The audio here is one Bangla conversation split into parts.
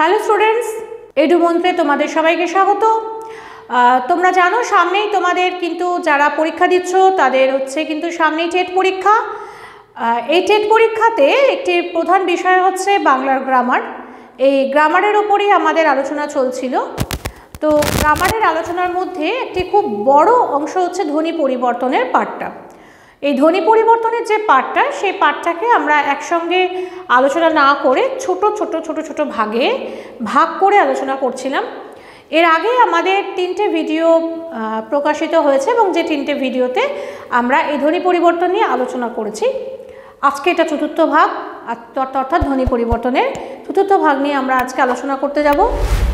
হ্যালো স্টুডেন্টস, এডু মন্ত্রে তোমাদের সবাইকে স্বাগত। তোমরা জানো সামনেই তোমাদের কিন্তু যারা পরীক্ষা দিচ্ছ তাদের হচ্ছে কিন্তু সামনেই টেট পরীক্ষা। এই টেট পরীক্ষাতে একটি প্রধান বিষয় হচ্ছে বাংলার গ্রামার। এই গ্রামারের ওপরই আমাদের আলোচনা চলছিল। তো গ্রামারের আলোচনার মধ্যে একটি খুব বড় অংশ হচ্ছে ধ্বনি পরিবর্তনের পার্টটা। এই ধ্বনি পরিবর্তনের যে পার্টটা, সেই পার্টটাকে আমরা একসঙ্গে আলোচনা না করে ছোট ছোট ভাগে ভাগ করে আলোচনা করছিলাম। এর আগে আমাদের 3টে ভিডিও প্রকাশিত হয়েছে এবং যে 3টে ভিডিওতে আমরা এই ধ্বনি পরিবর্তন নিয়ে আলোচনা করেছি। আজকে এটা চতুর্থ ভাগ, অর্থাৎ ধ্বনি পরিবর্তনের চতুর্থ ভাগ নিয়ে আমরা আজকে আলোচনা করতে যাব।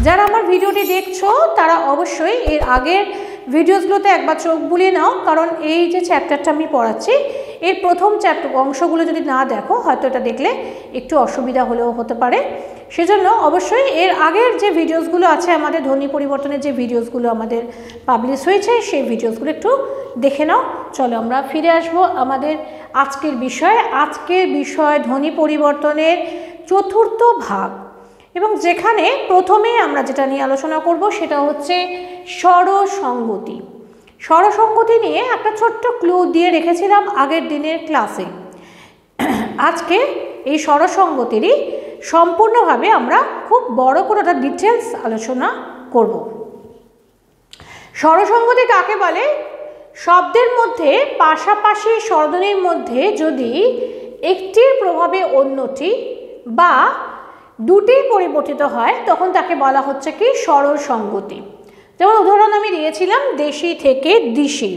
যারা আমার ভিডিওটি দেখছো তারা অবশ্যই এর আগের ভিডিওসগুলোতে একবার চোখ বুলিয়ে নাও, কারণ এই যে চ্যাপ্টারটা আমি পড়াচ্ছি এর প্রথম অংশগুলো যদি না দেখো হয়তো এটা দেখলে একটু অসুবিধা হলেও হতে পারে। সেজন্য অবশ্যই এর আগের যে ভিডিওসগুলো আছে, আমাদের ধ্বনি পরিবর্তনের যে ভিডিওসগুলো আমাদের পাবলিশ হয়েছে, সেই ভিডিওসগুলো একটু দেখে নাও। চলো আমরা ফিরে আসবো আমাদের আজকের বিষয়। আজকের বিষয় ধ্বনি পরিবর্তনের চতুর্থ ভাগ, এবং যেখানে প্রথমে আমরা যেটা নিয়ে আলোচনা করব সেটা হচ্ছে স্বরসঙ্গতি। স্বরসঙ্গতি নিয়ে একটা ছোট্ট ক্লু দিয়ে রেখেছিলাম আগের দিনের ক্লাসে। আজকে এই স্বরসঙ্গতিরই সম্পূর্ণভাবে আমরা খুব বড় করে একটা ডিটেলস আলোচনা করব। স্বরসঙ্গতি কাকে বলে? শব্দের মধ্যে পাশাপাশি স্বরধ্বনির মধ্যে যদি একটির প্রভাবে অন্যটি বা দুটি পরিবর্তিত হয় তখন তাকে বলা হচ্ছে কি স্বরসঙ্গতি। যেমন উদাহরণ আমি দিয়েছিলাম দেশি থেকে দিশি।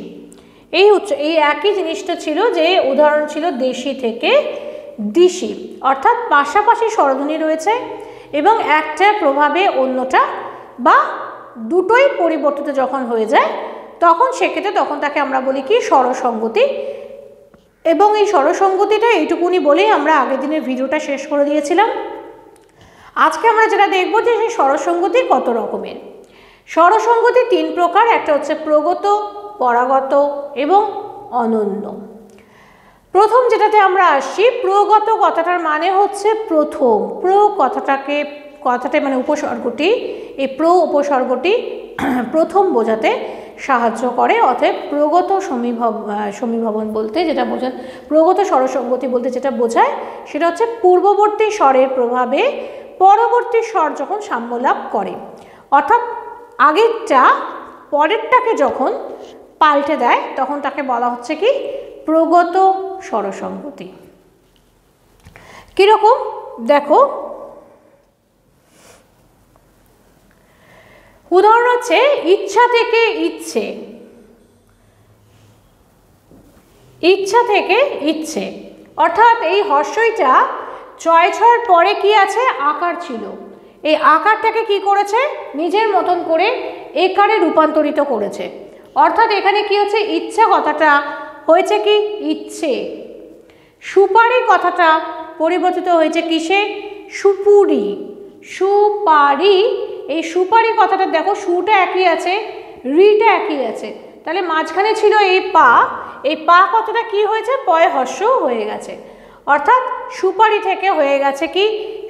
এই একই জিনিসটা ছিল, যে উদাহরণ ছিল দেশি থেকে দিশি, অর্থাৎ পাশাপাশি স্বরধ্বনি রয়েছে এবং একটার প্রভাবে অন্যটা বা দুটোই পরিবর্তিত যখন হয়ে যায় তখন সেক্ষেত্রে তাকে আমরা বলি কি স্বরসঙ্গতি। এবং এই স্বরসঙ্গতিটা এইটুকুনি বলেই আমরা আগের দিনের ভিডিওটা শেষ করে দিয়েছিলাম। আজকে আমরা যেটা দেখব যে সেই স্বরসঙ্গতি কত রকমের। স্বরসঙ্গতি 3 প্রকার, একটা হচ্ছে প্রগত, পরাগত এবং অনন্য। প্রথম যেটাতে আমরা আসছি, প্রগত কথাটার মানে হচ্ছে প্রথম। কথাটা মানে উপসর্গটি, এই উপসর্গটি প্রথম বোঝাতে সাহায্য করে। অতএব প্রগত সমীভবন বলতে যেটা বোঝায়, প্রগত স্বরসঙ্গতি বলতে যেটা বোঝায় সেটা হচ্ছে পূর্ববর্তী স্বরের প্রভাবে পরবর্তী স্বর যখন সাম্যলাভ করে, অর্থাৎ আগেরটা পরেরটাকে যখন পাল্টে দেয় তখন তাকে বলা হচ্ছে কি প্রগত স্বরসঙ্গতি। কিরকম দেখো, উদাহরণ হচ্ছে ইচ্ছা থেকে ইচ্ছে, ইচ্ছা থেকে ইচ্ছে, অর্থাৎ এই হর্ষইটা ছয়ের পরে কি আছে আকার ছিল, এই আকারটাকে কি করেছে নিজের মতন করে একারে রূপান্তরিত করেছে। অর্থাৎ এখানে কি হচ্ছে, ইচ্ছা কথাটা হয়েছে কি ইচ্ছে, সুপারি কথাটা পরিবর্তিত হয়েছে কিসে সুপুরি, সুপারি। এই সুপারি কথাটা দেখো সুটা একই আছে, রিটা একই আছে, তাহলে মাঝখানে ছিল এই পা কথাটা কি হয়েছে পয় হর্ষ হয়ে গেছে, অর্থাৎ সুপারি থেকে হয়ে গেছে কি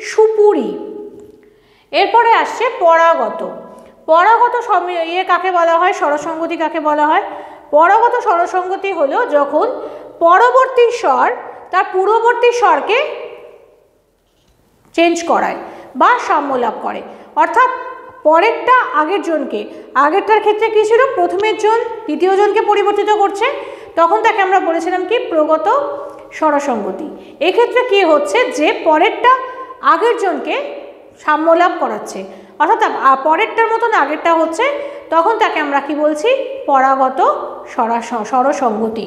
সুপুরি। এরপরে আসছে পরাগত। পরাগত কাকে বলা হয়, স্বরসঙ্গতি কাকে বলা হয়? পরাগত স্বরসঙ্গতি হলো যখন পরবর্তী স্বর তার পূর্ববর্তী স্বরকে চেঞ্জ করায় বা সাম্যলাভ করে, অর্থাৎ পরেরটা আগের জনকে, আগেরটার ক্ষেত্রে কী ছিল প্রথমের জন দ্বিতীয় জনকে পরিবর্তিত করছে, তখন তাকে আমরা বলেছিলাম কি প্রগত স্বরসঙ্গতি। এক্ষেত্রে কি হচ্ছে যে পরেরটা আগের জনকে সাম্যলাভ করাচ্ছে, অর্থাৎ পরেরটার মতন আগেরটা হচ্ছে, তখন তাকে আমরা কি বলছি পরাগত স্বরসঙ্গতি।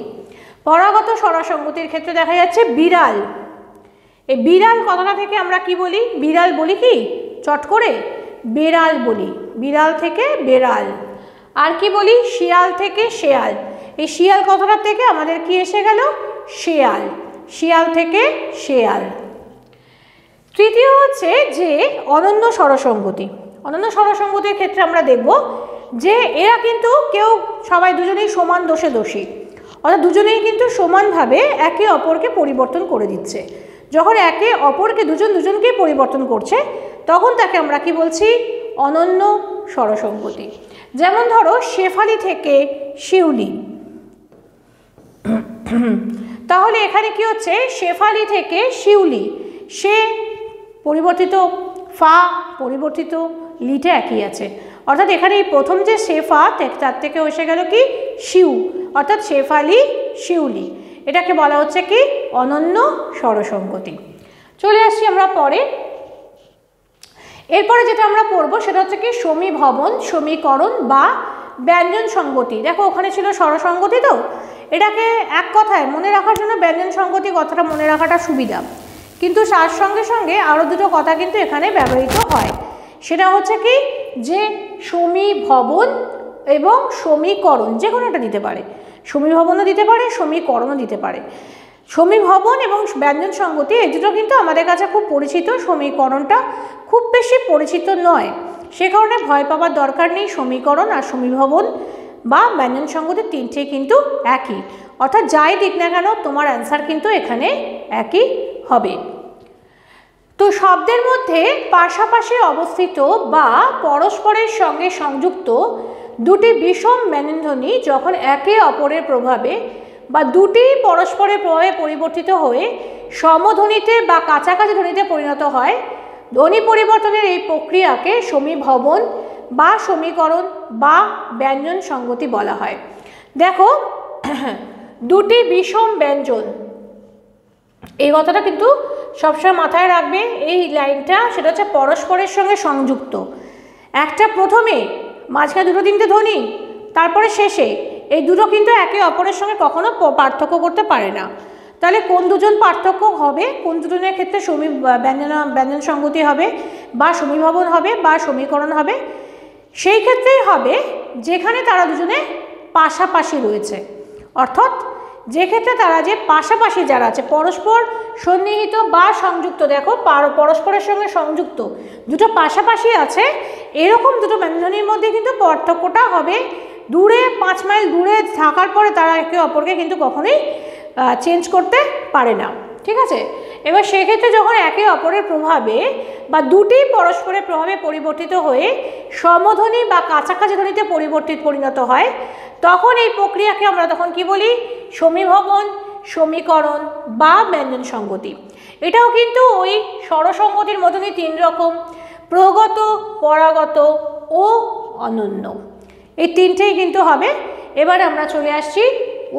পরাগত স্বরসঙ্গতির ক্ষেত্রে দেখা যাচ্ছে বিড়াল। এই বিড়াল কথাটা থেকে আমরা কি বলি, বিড়াল বলি কি চট করে বেড়াল বলি, বিড়াল থেকে বেড়াল। আর কি বলি, শিয়াল থেকে শেয়াল। এই শিয়াল কথাটা থেকে আমাদের কি এসে গেল শেয়াল, শিয়াল থেকে শেয়াল। তৃতীয় হচ্ছে যে অনন্য স্বরসঙ্গতি। অনন্য স্বরসঙ্গতির ক্ষেত্রে আমরা দেখব যে এরা কিন্তু সবাই দুজনেই সমান দোষী, অর্থাৎ দুজনেই কিন্তু সমানভাবে একে অপরকে পরিবর্তন করে দিচ্ছে। যখন একে অপরকে দুজনকেই পরিবর্তন করছে তখন তাকে আমরা কি বলছি? অনন্য স্বরসঙ্গতি। যেমন ধরো শেফালি থেকে শিউলি, তাহলে এখানে কি হচ্ছে? শেফালি থেকে শিউলি, সে পরিবর্তিত, ফা পরিবর্তিত, লিটা একই আছে, অর্থাৎ এখানে এই প্রথম যে শেফা তার থেকে এসে গেল কি? শিউ, অর্থাৎ শেফালি শিউলি, এটাকে বলা হচ্ছে কি? অনন্য স্বরসঙ্গতি। চলে আসছি আমরা পরে। এরপরে যেটা আমরা পড়বো সেটা হচ্ছে কি? সমীভবন, সমীকরণ বা ব্যঞ্জন সঙ্গতি। দেখো ওখানে ছিল স্বরসঙ্গতি, তো এটাকে এক কথায় মনে রাখার জন্য ব্যঞ্জন সঙ্গতি কথাটা মনে রাখাটা সুবিধা, কিন্তু তার সঙ্গে সঙ্গে আরও দুটো কথা কিন্তু এখানে ব্যবহৃত হয়। সেটা হচ্ছে কি? যে সমীভবন এবং সমীকরণ যে কোনো একটা দিতে পারে, সমীভবনও দিতে পারে, সমীকরণও দিতে পারে। সমীভবন এবং ব্যঞ্জন সঙ্গতি এই দুটো কিন্তু আমাদের কাছে খুব পরিচিত, সমীকরণটা খুব বেশি পরিচিত নয়, সে কারণে ভয় পাবার দরকার নেই। সমীকরণ আর সমীভবন বা ব্যঞ্জন সঙ্গতি তিনটেই কিন্তু একই, অর্থাৎ যাই দিক না কেন তোমার অ্যান্সার কিন্তু এখানে একই হবে। তো শব্দের মধ্যে পাশাপাশি অবস্থিত বা পরস্পরের সঙ্গে সংযুক্ত দুটি বিষম ব্যঞ্জনধ্বনি যখন একে অপরের প্রভাবে বা দুটি পরস্পরের প্রভাবে পরিবর্তিত হয়ে সমধ্বনিতে বা কাছাকাছি ধ্বনিতে পরিণত হয়, ধ্বনি পরিবর্তনের এই প্রক্রিয়াকে সমীভবন বা সমীকরণ বা ব্যঞ্জন সঙ্গতি বলা হয়। দেখো দুটি বিষম ব্যঞ্জন, এই কথাটা কিন্তু সবসময় মাথায় রাখবে, এই লাইনটা সেটা হচ্ছে পরস্পরের সঙ্গে সংযুক্ত, একটা প্রথমে, মাঝখানে দুটো তিনটে ধ্বনি, তারপরে শেষে, এই দুটো কিন্তু একে অপরের সঙ্গে কখনো পার্থক্য করতে পারে না। তাহলে কোন দুজন পার্থক্য হবে? কোন দুজনের ক্ষেত্রে ব্যঞ্জন সঙ্গতি হবে বা সমীভবন হবে বা সমীকরণ হবে? সেই ক্ষেত্রেই হবে যেখানে তারা দুজনে পাশাপাশি রয়েছে, অর্থাৎ যে ক্ষেত্রে তারা যে পাশাপাশি যারা আছে, পরস্পর সন্নিহিত বা সংযুক্ত, দেখো পরস্পরের সঙ্গে সংযুক্ত, দুটো পাশাপাশি আছে, এরকম দুটো ব্যঞ্জনের মধ্যে কিন্তু পার্থক্যটা হবে। দূরে 5 মাইল দূরে থাকার পরে তারা একে অপরকে কিন্তু কখনোই চেঞ্জ করতে পারে না, ঠিক আছে? এবার সেক্ষেত্রে যখন একে অপরের প্রভাবে বা দুটি পরস্পরের প্রভাবে পরিবর্তিত হয়ে সমধ্বনি বা কাছাকাছি ধ্বনিতে পরিণত হয়, তখন এই প্রক্রিয়াকে আমরা তখন কি বলি? সমীভবন, সমীকরণ বা ব্যঞ্জন সঙ্গতি। এটাও কিন্তু ওই স্বরসঙ্গতির মতনই 3 রকম, প্রগত, পরাগত ও অনন্য, এই তিনটেই কিন্তু হবে। এবার আমরা চলে আসছি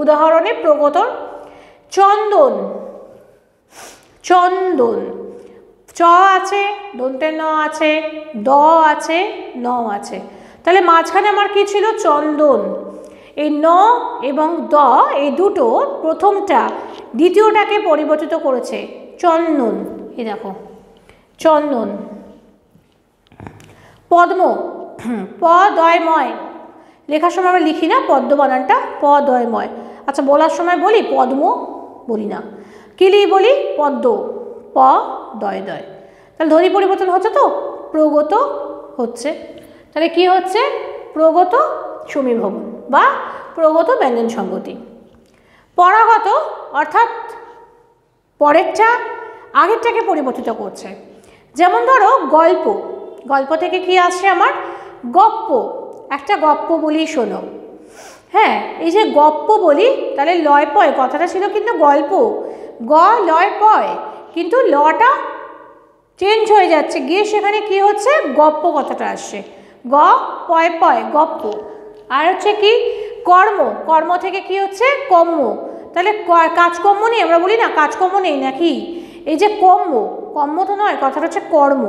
উদাহরণে। প্রগতর চন্দন, চন্দন, চ আছে, দন্তে ন আছে, দ আছে, ন আছে, তাহলে মাঝখানে আমার কি ছিল? চন্দন। এই ন এবং দ এই দুটো প্রথমটা দ্বিতীয়টাকে পরিবর্তিত করেছে চন্দন, এই দেখো চন্দন। পদ্ম, প দয়ময়, লেখার সময় আমরা লিখি না পদ্ম বানানটা, প দয়ময়, আচ্ছা বলার সময় বলি পদ্ম বলি না, কি বলি? পদ্ম, প দয় দয়, তাহলে ধ্বনি পরিবর্তন হচ্ছে, তো প্রগত হচ্ছে, তাহলে কি হচ্ছে? প্রগত সমীভবন বা প্রগত ব্যঞ্জন সঙ্গতি। পরাগত অর্থাৎ পরেরটা আগেরটাকে পরিবর্তিত করছে, যেমন ধরো গল্প, গল্প থেকে কি আসছে আমার? গপ্প, একটা গপ্প বলি শোনো, হ্যাঁ এই যে গপ্প বলি, তাহলে লয় পয় কথাটা ছিল কিন্তু গল্প, গ লয় পয়, কিন্তু লটা চেঞ্জ হয়ে যাচ্ছে গিয়ে সেখানে কি হচ্ছে? গপ্প কথাটা আসছে, গ পয় পয় গপ্প। আর হচ্ছে কি? কর্ম, কর্ম থেকে কি হচ্ছে? কম্ম, তাহলে কাজকর্ম নেই, আমরা বলি না কাজকর্ম নেই নাকি, এই যে কম্ম, কম্ম তো নয়, কথাটা হচ্ছে কর্ম।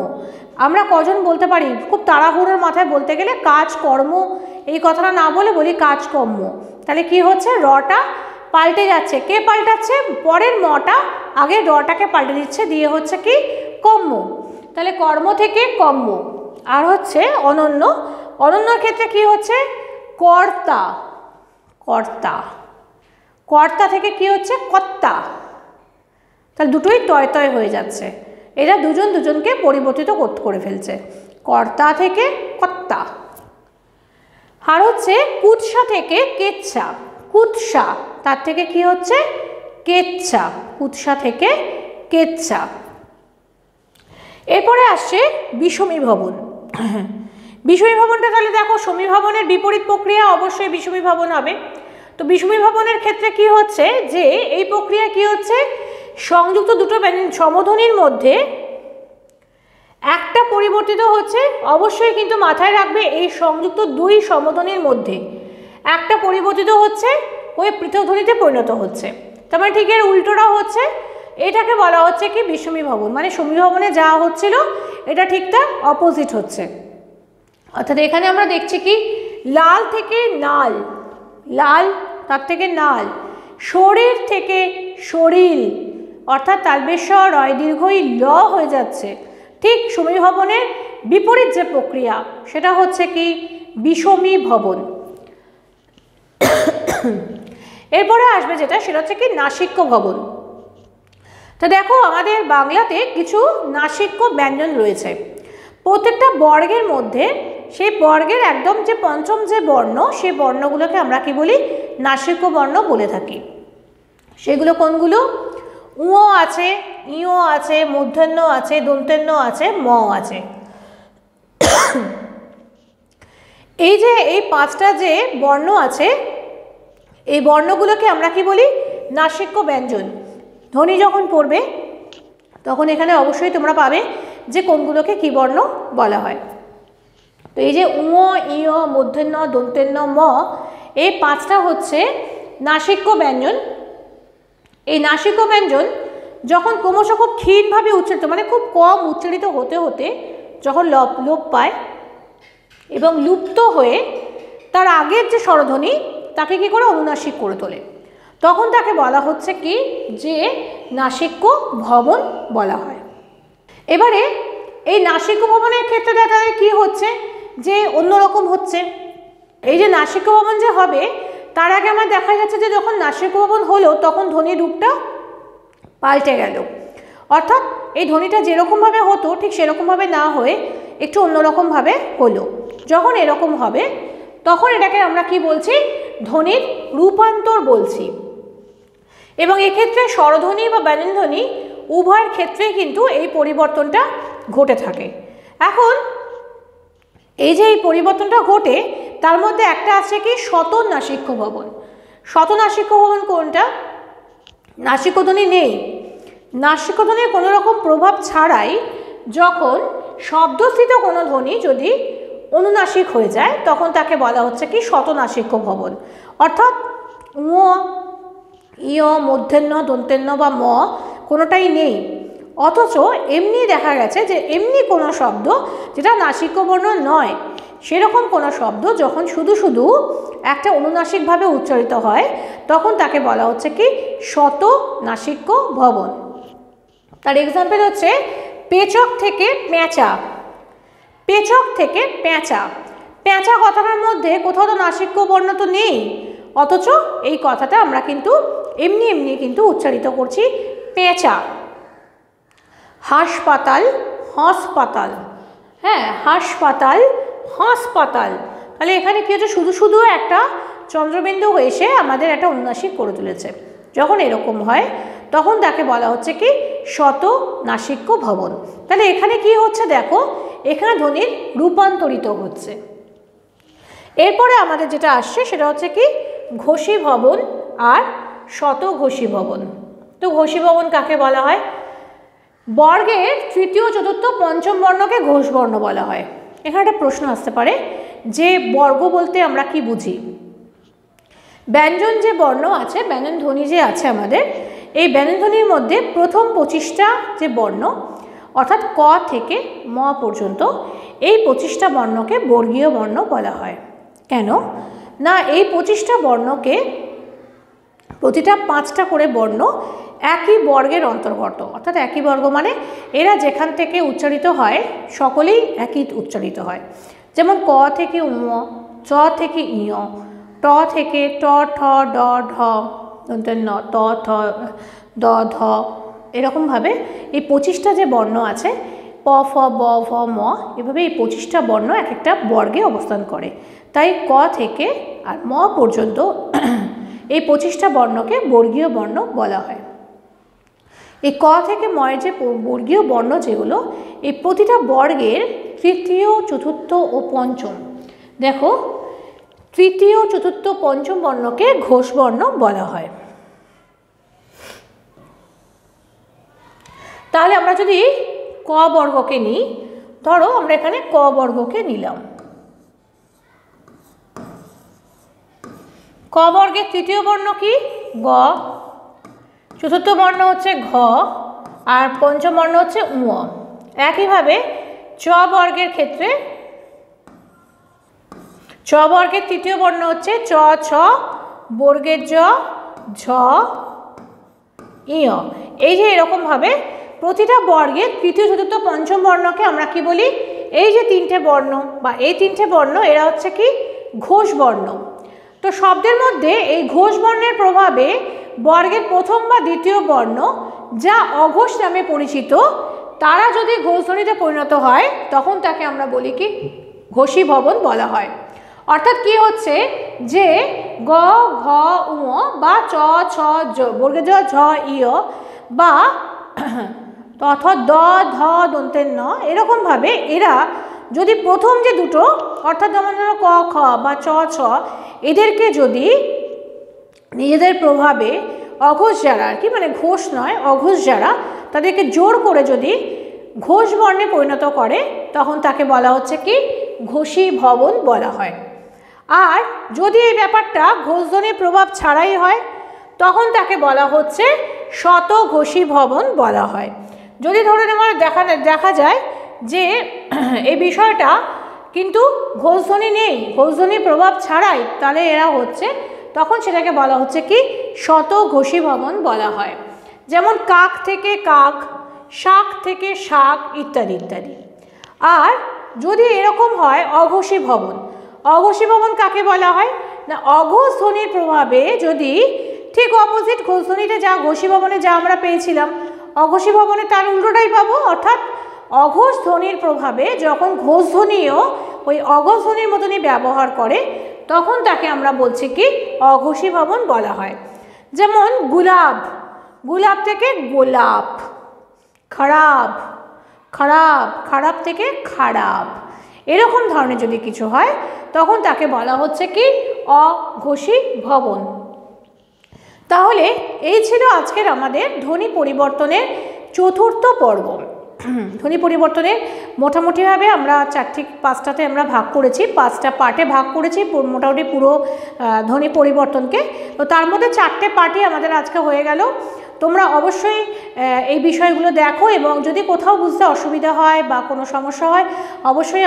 আমরা কজন বলতে পারি খুব তাড়াহুড়োর মাথায় বলতে গেলে কাজকর্ম, এই কথাটা না বলে বলি কাজকর্ম, তাহলে কি হচ্ছে? রটা পাল্টে যাচ্ছে, কে পাল্টাচ্ছে? পরের মটা আগে রটাকে পাল্টে দিচ্ছে, দিয়ে হচ্ছে কি? কম্ম, তাহলে কর্ম থেকে কম্ম। আর হচ্ছে অনন্য, অনন্যর ক্ষেত্রে কি হচ্ছে? কর্তা, কর্তা, কর্তা থেকে কি হচ্ছে? কর্তা, তাহলে দুটোই তয় তয় হয়ে যাচ্ছে, এরা দুজন দুজনকে পরিবর্তিত করে ফেলছে, কর্তা থেকে কর্তা। আর হচ্ছে কুৎসা থেকে কেচ্ছা, কুৎসা তার থেকে কি হচ্ছে? কেচ্ছা, কুৎসা থেকে কেচ্ছা। এরপরে আসছে বিষমী ভবন। বিষমী ভবনটা তাহলে দেখো, সমীভবনের বিপরীত প্রক্রিয়া অবশ্যই বিষমী ভবন হবে। তো বিষমী ভবনের ক্ষেত্রে কি হচ্ছে যে এই প্রক্রিয়া কি হচ্ছে, সংযুক্ত দুটো সমধ্বনির মধ্যে একটা পরিবর্তিত হচ্ছে। অবশ্যই কিন্তু মাথায় রাখবে এই সংযুক্ত দুই সমধ্বনির মধ্যে একটা পরিবর্তিত হচ্ছে, হয়ে পৃথক ধ্বনিতে পরিণত হচ্ছে। তার মানে ঠিক এর উল্টোটাও হচ্ছে। এটাকে বলা হচ্ছে কি বিষমী ভবন, মানে সমীভবনে যা হচ্ছিল এটা ঠিক তার অপোজিট হচ্ছে। অর্থাৎ এখানে আমরা দেখছি কি লাল থেকে নাল, লাল তার থেকে নাল, শরীর থেকে শরীর, অর্থাৎ তালবেশ রয় দীর্ঘই ল হয়ে যাচ্ছে। ঠিক সমীভবনের বিপরীত যে প্রক্রিয়া সেটা হচ্ছে কি বিষমী ভবন। এরপরে আসবে যেটা, সেটা হচ্ছে কি নাসিক্য ভবন। তো দেখো আমাদের বাংলাতে কিছু নাসিক্য ব্যঞ্জন রয়েছে। প্রত্যেকটা বর্গের মধ্যে সেই বর্গের একদম যে পঞ্চম যে বর্ণ, সেই বর্ণগুলোকে আমরা কি বলি, নাসিক্য বর্ণ বলে থাকি। সেগুলো কোনগুলো, উ আছে, ইও আছে, মূর্ধন্য আছে, দন্তেন্য আছে, ম আছে। এই যে এই পাঁচটা যে বর্ণ আছে, এই বর্ণগুলোকে আমরা কি বলি, নাসিক্য ব্যঞ্জন। ধ্বনি যখন পড়বে তখন এখানে অবশ্যই তোমরা পাবে যে কোনগুলোকে কি বর্ণ বলা হয়। তো এই যে উ, ইয়, মূর্ধন্য, দন্তেন্য, ম, এই পাঁচটা হচ্ছে নাসিক্য ব্যঞ্জন। এই নাসিক্য ব্যঞ্জন যখন ক্রমশ খুব ক্ষীণভাবে উচ্চারিত, মানে খুব কম উচ্চারিত হতে হতে যখন লোপ পায় এবং লুপ্ত হয়ে তার আগের যে স্বরধ্বনি তাকে কি করে অনুনাসিক করে তোলে, তখন তাকে বলা হচ্ছে কি যে নাসিক্য ভবন বলা হয়। এবারে এই নাসিক্য ভবনের ক্ষেত্রে দেখা যায় কি হচ্ছে যে অন্যরকম হচ্ছে। এই যে নাসিক্য ভবন যে হবে তার আগে আমার দেখা যাচ্ছে যে যখন নাসিক্য ভবন হলো তখন ধ্বনির রূপটা পাল্টে গেল। অর্থাৎ এই ধ্বনিটা যেরকমভাবে হতো ঠিক সেরকমভাবে না হয়ে একটু অন্যরকমভাবে হলো। যখন এরকম হবে তখন এটাকে আমরা কি বলছি, ধ্বনির রূপান্তর বলছি। এবং এক্ষেত্রে স্বরধ্বনি বা ব্যঞ্জনধ্বনি উভয়ের ক্ষেত্রেই কিন্তু এই পরিবর্তনটা ঘটে থাকে। এখন এই যে এই পরিবর্তনটা ঘটে তার মধ্যে একটা আছে কি শতনাসিক্য ভবন। শতনাসিক্য ভবন কোনটা, নাসিকধ্বনি নেই, নাসিকধ্বনির কোনো রকম প্রভাব ছাড়াই যখন শব্দস্থিত কোনো ধ্বনি যদি অনুনাসিক হয়ে যায় তখন তাকে বলা হচ্ছে কি শতনাসিক্য ভবন। অর্থাৎ উ, ইয়, মূর্ধন্য, দন্তেন্য বা ম কোনোটাই নেই, অথচ এমনি দেখা গেছে যে এমনি কোনো শব্দ যেটা নাসিক্য বর্ণ নয় সেরকম কোনো শব্দ যখন শুধু শুধু একটা অনুনাসিকভাবে উচ্চারিত হয় তখন তাকে বলা হচ্ছে কি শতনাসিক্য ভবন। তার এক্সাম্পল হচ্ছে পেচক থেকে পেঁচা, পেচক থেকে পেঁচা। পেঁচা কথাটার মধ্যে কোথাও তো নাসিক্য বর্ণ তো নেই, অথচ এই কথাটা আমরা কিন্তু এমনি এমনি কিন্তু উচ্চারিত করছি পেঁচা। হাসপাতাল, হাসপাতাল, হ্যাঁ হাসপাতাল, হাসপাতাল। তাহলে এখানে কি হচ্ছে, শুধু শুধু একটা চন্দ্রবিন্দু এসে আমাদের একটা অনুনাসিক করে তুলেছে। যখন এরকম হয় তখন তাকে বলা হচ্ছে কি শতনাসিক্য ভবন। তাহলে এখানে কি হচ্ছে দেখো, এখানে ধ্বনির রূপান্তরিত হচ্ছে। এরপরে আমাদের যেটা আসছে সেটা হচ্ছে কি ঘোষী ভবন আর শতঘোষী ভবন। তো ঘোষী ভবন কাকে বলা হয়, বর্গের তৃতীয়, চতুর্থ, পঞ্চম বর্ণকে ঘোষ বর্ণ বলা হয়। এখানে একটা প্রশ্ন আসতে পারে যে বর্গ বলতে আমরা কি বুঝি। ব্যঞ্জন যে বর্ণ আছে, ব্যঞ্জন ধ্বনি যে আছে আমাদের, এই ব্যঞ্জন ধ্বনির মধ্যে প্রথম 25টা যে বর্ণ অর্থাৎ ক থেকে ম পর্যন্ত, এই 25টা বর্ণকে বর্গীয় বর্ণ বলা হয়। কেন না, এই 25টা বর্ণকে প্রতিটা 5টা করে বর্ণ একই বর্গের অন্তর্গত, অর্থাৎ একই বর্গ মানে এরা যেখান থেকে উচ্চারিত হয় সকলেই একই উচ্চারিত হয়। যেমন ক থেকে উম, চ থেকে ইয়, ট থেকে ট, ঠ, ড, ঢ, ন, ত, থ, দ, ধ, এরকমভাবে এই 25টা যে বর্ণ আছে প, ফ, ব, ভ, ম, এভাবে এই 25টা বর্ণ এক একটা বর্গে অবস্থান করে। তাই ক থেকে আর ম পর্যন্ত এই 25টা বর্ণকে বর্গীয় বর্ণ বলা হয়। এই ক থেকে ময়ের যে বর্গীয় বর্ণ যেগুলো, এই প্রতিটা বর্গের তৃতীয়, চতুর্থ ও পঞ্চম, দেখো তৃতীয়, চতুর্থ, পঞ্চম বর্ণকে ঘোষ বর্ণ বলা হয়। তাহলে আমরা যদি ক বর্গকে নিই, ধরো আমরা এখানে ক বর্গকে নিলাম। ক বর্গের তৃতীয় বর্ণ কি? গ, চতুর্থ বর্ণ হচ্ছে ঘ, আর পঞ্চম বর্ণ হচ্ছে উ। একইভাবে চ বর্গের ক্ষেত্রে চ বর্গের তৃতীয় বর্ণ হচ্ছে চ, ছ, বর্গের জ, ঝ, ইয়। এই যে এরকমভাবে প্রতিটা বর্গের তৃতীয়, চতুর্থ, পঞ্চম বর্ণকে আমরা কি বলি? এই যে তিনটে বর্ণ বা এই তিনটে বর্ণ, এরা হচ্ছে কি ঘোষ বর্ণ। তো শব্দের মধ্যে এই ঘোষ বর্ণের প্রভাবে বর্গের প্রথম বা দ্বিতীয় বর্ণ যা অঘোষ নামে পরিচিত, তারা যদি ঘোষ ধ্বনিতে পরিণত হয় তখন তাকে আমরা বলি কি ঘোষী ভবন বলা হয়। অর্থাৎ কি হচ্ছে যে গ, ঘ, উ বা চ, ছ, জ, বর্গের জ, ঝ, ইয় বা অর্থাৎ দ, ধ, দন্তের ন, এরকমভাবে এরা যদি প্রথম যে দুটো, অর্থাৎ যেমন ধরো ক, খ বা চ, ছ, এদেরকে যদি নিজেদের প্রভাবে অঘোষ যারা আর কি, মানে ঘোষ নয় অঘোষ যারা, তাদেরকে জোর করে যদি ঘোষ বর্ণে পরিণত করে তখন তাকে বলা হচ্ছে কি ঘোষী ভবন বলা হয়। আর যদি এই ব্যাপারটা ঘোষ ধ্বনির প্রভাব ছাড়াই হয় তখন তাকে বলা হচ্ছে শতঘোষী ভবন বলা হয়। যদি ধরে নেওয়া দেখা যায় যে এই বিষয়টা কিন্তু ঘোষ ধ্বনি নেই, ঘোষ ধ্বনির প্রভাব ছাড়াই তাহলে এরা হচ্ছে, তখন সেটাকে বলা হচ্ছে কি শতঘোষী ভবন বলা হয়। যেমন কাক থেকে কাক, শাক থেকে শাক ইত্যাদি ইত্যাদি। আর যদি এরকম হয় অঘোষী ভবন, অঘোষী ভবন কাকে বলা হয় না, অঘোষ ধ্বনির প্রভাবে যদি ঠিক অপোজিট ঘোষ ধ্বনিতে যা ঘোষী ভবনে যা আমরা পেয়েছিলাম, অঘোষী ভবনে তার উল্টোটাই পাবো। অর্থাৎ অঘোষ ধ্বনির প্রভাবে যখন ঘোষ ধ্বনিও ওই অঘোষ ধ্বনির মতনই ব্যবহার করে তখন তাকে আমরা বলছি কি অঘোষী ভবন বলা হয়। যেমন গুলাব, গুলাব থেকে গোলাপ, খারাপ, খারাপ, খারাপ থেকে খারাপ, এরকম ধরনের যদি কিছু হয় তখন তাকে বলা হচ্ছে কি অঘোষী ভবন। তাহলে এই ছিল আজকের আমাদের ধ্বনি পরিবর্তনের চতুর্থ পর্ব। ধ্বনি পরিবর্তনের মোটামুটিভাবে আমরা 4-5টাতে আমরা ভাগ করেছি, 5টা পার্টে ভাগ করেছি মোটামুটি পুরো ধ্বনি পরিবর্তনকে। তো তার মধ্যে 4টে পার্টই আমাদের আজকে হয়ে গেল। তোমরা অবশ্যই এই বিষয়গুলো দেখো এবং যদি কোথাও বুঝতে অসুবিধা হয় বা কোনো সমস্যা হয় অবশ্যই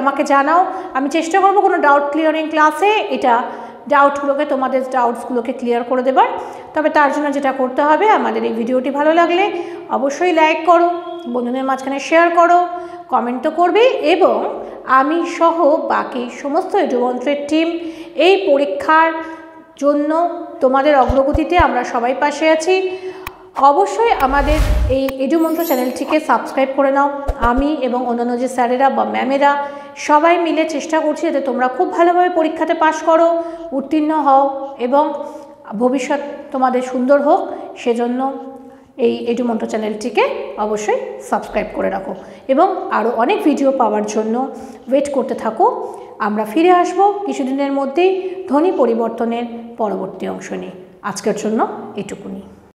আমাকে জানাও। আমি চেষ্টা করব কোনো ডাউট ক্লিয়ারিং ক্লাসে এটা তোমাদের ডাউটসগুলোকে ক্লিয়ার করে দেবার। তবে তার জন্য যেটা করতে হবে, আমাদের এই ভিডিওটি ভালো লাগলে অবশ্যই লাইক করো, বন্ধুদের মাঝখানে শেয়ার করো, কমেন্ট তো করবে, এবং আমি সহ বাকি সমস্ত এডুমন্ত্রের টিম এই পরীক্ষার জন্য তোমাদের অগ্রগতিতে আমরা সবাই পাশে আছি। অবশ্যই আমাদের এই এডুমন্ত্র চ্যানেলটিকে সাবস্ক্রাইব করে নাও। আমি এবং অন্যান্য যে স্যারেরা বা ম্যামেরা সবাই মিলে চেষ্টা করছি যাতে তোমরা খুব ভালোভাবে পরীক্ষাতে পাশ করো, উত্তীর্ণ হও এবং ভবিষ্যৎ তোমাদের সুন্দর হোক। সেজন্য এই এডুমন্ত্র চ্যানেলটিকে অবশ্যই সাবস্ক্রাইব করে রাখো এবং আরও অনেক ভিডিও পাওয়ার জন্য ওয়েট করতে থাকো। আমরা ফিরে আসবো কিছুদিনের মধ্যেই ধ্বনি পরিবর্তনের পরবর্তী অংশ নিয়ে। আজকের জন্য এটুকুনি।